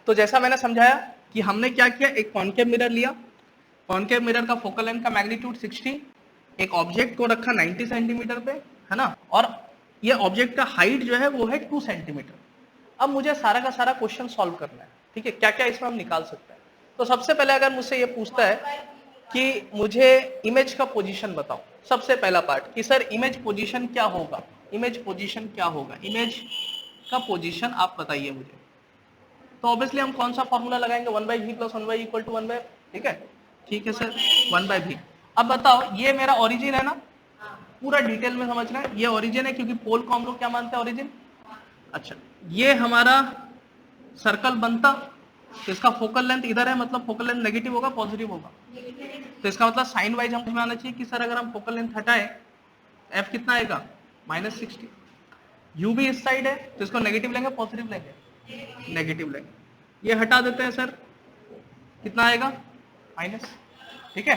तो जैसा मैंने समझाया कि हमने क्या किया, एक कॉनकेव मिरर लिया, कॉनकेव मिरर का फोकल लेंथ का मैग्नीट्यूड 60, एक ऑब्जेक्ट को रखा 90 सेंटीमीटर पे, है ना, और ये ऑब्जेक्ट का हाइट जो है वो है 2 सेंटीमीटर। अब मुझे सारा का सारा क्वेश्चन सॉल्व करना है, ठीक है, क्या क्या इसमें हम निकाल सकते हैं। तो सबसे पहले अगर मुझसे ये पूछता है कि मुझे इमेज का पोजीशन बताओ, सबसे पहला पार्ट कि सर इमेज पोजीशन क्या होगा, इमेज पोजीशन क्या होगा, इमेज का पोजीशन आप बताइए मुझे। तो ऑब्वियसली हम कौन सा फॉर्मूला लगाएंगे, 1/v plus 1y equal to 1/f, ठीक है सर, 1/v। अब बताओ ये मेरा ओरिजिन है ना, पूरा डिटेल में समझना है, ये ओरिजिन है क्योंकि पोल को हम लोग क्या मानते हैं, ओरिजिन। अच्छा, ये हमारा सर्कल बनता, तो इसका फोकल लेंथ इधर है, मतलब फोकल लेंथ नेगेटिव होगा पॉजिटिव होगा, तो इसका मतलब साइन वाइज हमको आना चाहिए कि सर अगर हम फोकल लेंथ हटाए एफ कितना आएगा, -60। यू भी इस साइड है तो इसको नेगेटिव लेंगे पॉजिटिव लेंगे, नेगेटिव लेंगे। ये हटा देते हैं सर, कितना आएगा, माइनस, ठीक है।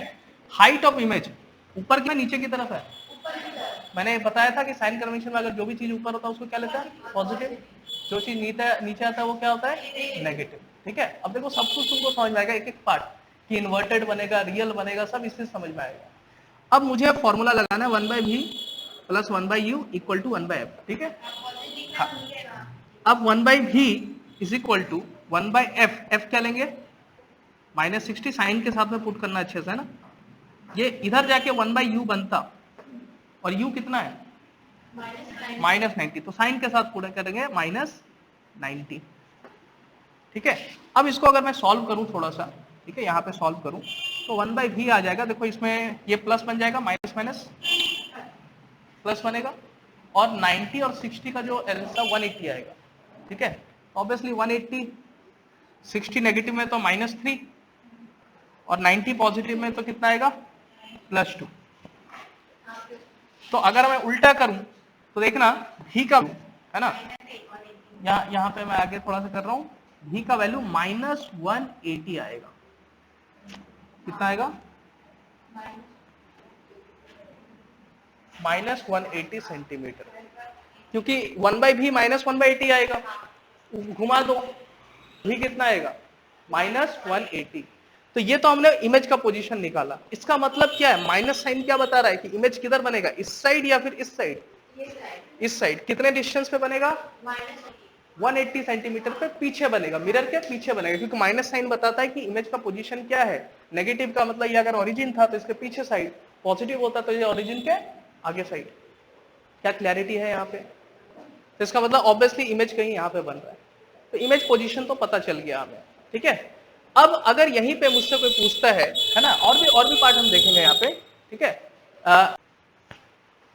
हाइट ऑफ इमेज ऊपर की नीचे की तरफ है, मैंने बताया था कि साइन कन्वेंशन में अगर जो भी चीज ऊपर होता है उसको क्या लेता है, पॉजिटिव, जो चीज नीचे आता है वो क्या होता है, नेगेटिव, ठीक है। अब देखो सब कुछ तुमको समझ में आएगा, एक एक पार्ट कि इन्वर्टेड बनेगा, रियल बनेगा, सब इससे समझ में आएगा। अब मुझे फॉर्मूला लगाना है 1/v plus 1/u equal to 1/f, ठीक है। हाँ, अब 1/v is equal to 1/f, f क्या लेंगे, -60, साइन के साथ में पुट करना अच्छे से, है ना। ये इधर जाके 1/u बनता, और u कितना है, -90, तो साइन के साथ पुट करेंगे -90, ठीक है। अब इसको अगर मैं सॉल्व करूं थोड़ा सा, ठीक है, यहाँ पे सॉल्व करूं तो 1/v आ जाएगा, देखो इसमें ये प्लस बन जाएगा, माइनस माइनस प्लस बनेगा, और 90 और 60 का जो एल्सा 180 आएगा, ठीक है। ऑब्वियसली 180, 60 नेगेटिव में तो -3, और 90 पॉजिटिव में तो कितना आएगा, +2। तो अगर मैं उल्टा करूं तो देखना v का, है ना, यहाँ पे मैं आगे थोड़ा सा कर रहा हूं, v का वैल्यू -180 आएगा, कितना आएगा, -180 सेंटीमीटर, क्योंकि 1/v -1/80 आएगा, घुमा दो, v कितना आएगा, -180। तो ये तो हमने इमेज का पोजीशन निकाला, इसका मतलब क्या है, माइनस साइन क्या बता रहा है कि इमेज किधर बनेगा, इस साइड या फिर इस साइड, इस साइड। कितने डिस्टेंस पे बनेगा, 180 सेंटीमीटर पे पीछे बनेगा, मिरर के पीछे बनेगा, क्योंकि माइनस साइन बताता है कि इमेज का पोजीशन क्या है, नेगेटिव का मतलब ये अगर ओरिजिन था तो इसके पीछे साइड, पॉजिटिव होता तो ये ओरिजिन के आगे साइड। क्या क्लैरिटी है यहाँ पे, तो इसका मतलब ऑब्वियसली इमेज कहीं यहाँ पे बन रहा है, तो इमेज पोजीशन तो पता चल गया हमें, ठीक है। अब अगर यहीं पे मुझसे कोई पूछता है ना, और भी पार्ट हम देखेंगे यहाँ पे, ठीक है।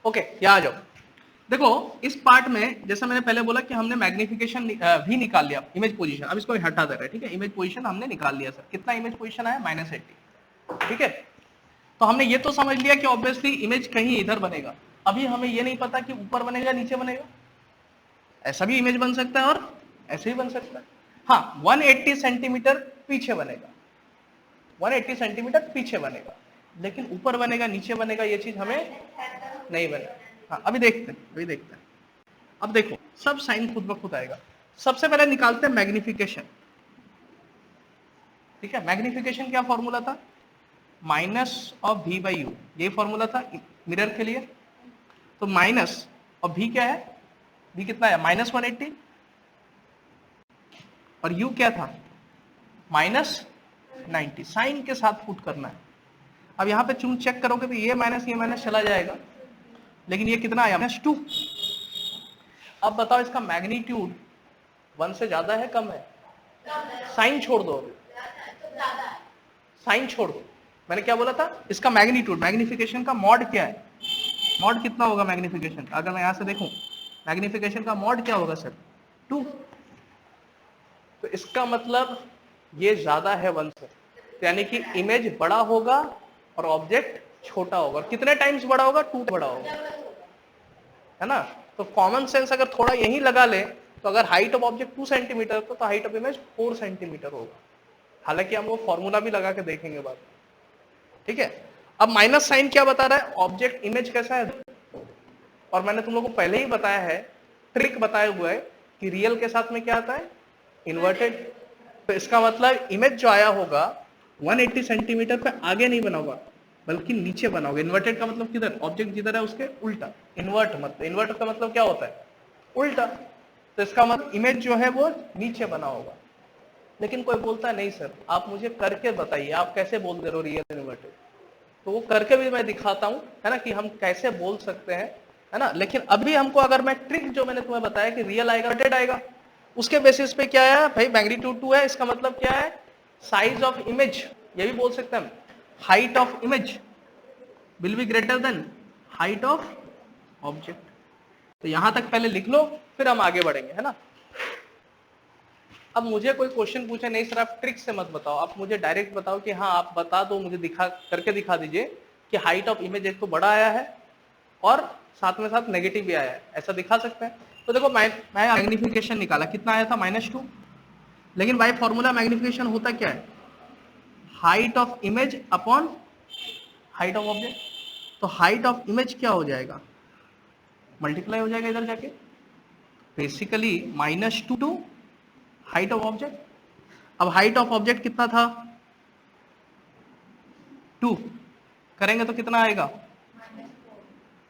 ओके, यहाँ आ जाओ। देखो इस पार्ट में जैसा मैंने पहले बोला कि हमने मैग्निफिकेशन भी निकाल लिया, इमेज पोजीशन, अब इसको हटा दे रहे हैं, ठीक है। इमेज पोजीशन हमने निकाल लिया सर, कितना इमेज पोजीशन आया, -80, ठीक है। तो हमने ये तो समझ लिया कि ऑब्वियसली इमेज कहीं इधर बनेगा, अभी हमें ये नहीं पता कि ऊपर बनेगा नीचे बनेगा, ऐसा भी इमेज बन सकता है और ऐसे भी बन सकता है। हाँ, 180 सेंटीमीटर पीछे बनेगा, 180 सेंटीमीटर पीछे बनेगा, लेकिन ऊपर बनेगा नीचे बनेगा ये चीज हमें नहीं बनेगा। हाँ, अभी देखते हैं। अब देखो सब साइन खुद ब खुद आएगा। सबसे पहले निकालते हैं मैग्निफिकेशन, ठीक है। मैग्निफिकेशन क्या फॉर्मूला था, -v/u, ये फॉर्मूला था मिरर के लिए। तो माइनस और v क्या है, v कितना है, -180, और u क्या था, -90, साइन के साथ पुट करना है। अब यहाँ पे चूं चेक करोगे तो ये माइनस चला जाएगा, लेकिन ये कितना आया, -2। अब बताओ इसका मैग्नीट्यूड 1 से ज्यादा है कम है, साइन छोड़ दो, साइन छोड़ दो, मैंने क्या बोला था, इसका मैग्नीट्यूड, मैग्निफिकेशन का मॉड क्या है, मॉड कितना होगा मैग्निफिकेशन का, अगर मैं यहां से देखूं मैग्निफिकेशन का मॉड क्या होगा सर, 2। तो इसका मतलब ये ज्यादा है 1 से, यानी कि इमेज बड़ा होगा और ऑब्जेक्ट छोटा होगा। कितने टाइम्स बड़ा होगा, 2 बड़ा होगा, है ना। तो कॉमन सेंस अगर थोड़ा यही लगा ले तो अगर हाइट ऑफ ऑब्जेक्ट 2 सेंटीमीटर तो हाइट ऑफ इमेज 4 सेंटीमीटर होगा। हालांकि हम वो फॉर्मूला भी लगा के देखेंगे बाद में, ठीक है। अब माइनस साइन क्या बता रहा है, ऑब्जेक्ट इमेज कैसा है, और मैंने तुम लोगों को पहले ही बताया है, ट्रिक बताया हुआ है कि रियल के साथ में क्या आता है, इन्वर्टेड, तो इसका मतलब इमेज जो आया होगा 180 सेंटीमीटर पे आगे नहीं बना होगा बल्कि नीचे बना होगा। इन्वर्टेड का मतलब किधर, ऑब्जेक्ट जिधर है उसके उल्टा। इन्वर्ट का मतलब क्या होता है, उल्टा। तो इसका मतलब इमेज जो है वो नीचे बना होगा। लेकिन कोई बोलता है नहीं सर आप मुझे करके बताइए, आप कैसे बोल दे रहे हो रियल इन्वर्टेड। तो वो करके भी मैं दिखाता हूं, है ना, कि हम कैसे बोल सकते हैं, है ना। लेकिन अभी हमको अगर मैं ट्रिक जो मैंने तुम्हें बताया कि रियल आएगा इन्वर्टेड आएगा, उसके बेसिस पे क्या है भाई, मैग्नीट्यूड 2 है, इसका मतलब क्या है, साइज ऑफ इमेज, ये भी बोल सकते हैं, height of image will be greater than height of object. तो यहां तक पहले लिख लो, फिर हम आगे बढ़ेंगे, है ना। अब मुझे कोई क्वेश्चन पूछे, नहीं सर आप ट्रिक से मत बताओ, आप मुझे डायरेक्ट बताओ कि हाँ आप बता दो, मुझे दिखा करके दिखा दीजिए कि हाइट ऑफ इमेज एक तो बड़ा आया है और साथ में साथ नेगेटिव भी आया है, ऐसा दिखा सकते हैं। तो देखो मैं मैग्निफिकेशन निकाला, कितना आया था, -2। लेकिन बाय फॉर्मूला मैग्निफिकेशन होता क्या है, height of image upon height of object. तो हाइट ऑफ इमेज क्या हो जाएगा, मल्टीप्लाई हो जाएगा इधर जाके, basically -2 to height of object. अब हाइट ऑफ ऑब्जेक्ट कितना था, 2, करेंगे तो कितना आएगा,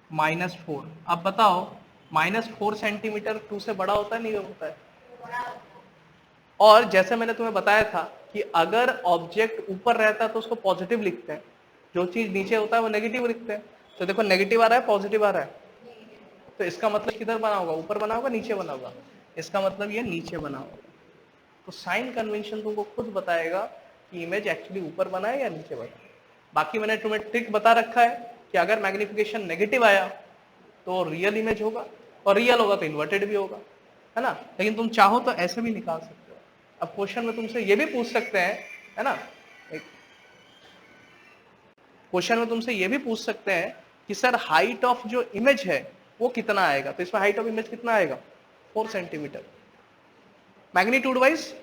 -4। अब बताओ -4 सेंटीमीटर 2 से बड़ा होता है नहीं होता है। और जैसे मैंने तुम्हें बताया था कि अगर ऑब्जेक्ट ऊपर रहता है तो उसको पॉजिटिव लिखते हैं, जो चीज नीचे होता है वो नेगेटिव लिखते हैं। तो देखो नेगेटिव आ रहा है, पॉजिटिव आ रहा है, तो इसका मतलब किधर बना होगा, ऊपर बना होगा नीचे बना होगा, इसका मतलब ये नीचे बना होगा। तो साइन कन्वेंशन तुमको खुद बताएगा कि इमेज एक्चुअली ऊपर बना है या नीचे बना है। बाकी मैंने तुम्हें ट्रिक बता रखा है कि अगर मैग्निफिकेशन नेगेटिव आया तो रियल इमेज होगा, और रियल होगा तो इन्वर्टेड भी होगा, है ना। लेकिन तुम चाहो तो ऐसे भी निकाल सकते हो। अब क्वेश्चन में तुमसे ये भी पूछ सकते हैं, है ना, क्वेश्चन में तुमसे ये भी पूछ सकते हैं कि सर हाइट ऑफ जो इमेज है वो कितना आएगा। तो इसमें हाइट ऑफ इमेज कितना आएगा, 4 सेंटीमीटर, मैग्नीट्यूड वाइज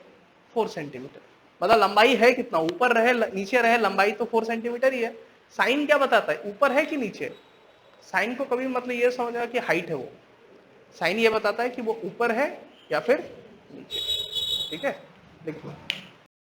4 सेंटीमीटर। मतलब लंबाई है कितना, ऊपर रहे नीचे रहे, लंबाई तो 4 सेंटीमीटर ही है। साइन क्या बताता है, ऊपर है कि नीचे। साइन को कभी मतलब ये समझना कि हाइट है वो, साइन ये बताता है कि वो ऊपर है या फिर नीचे। ठीक है, लिख लो।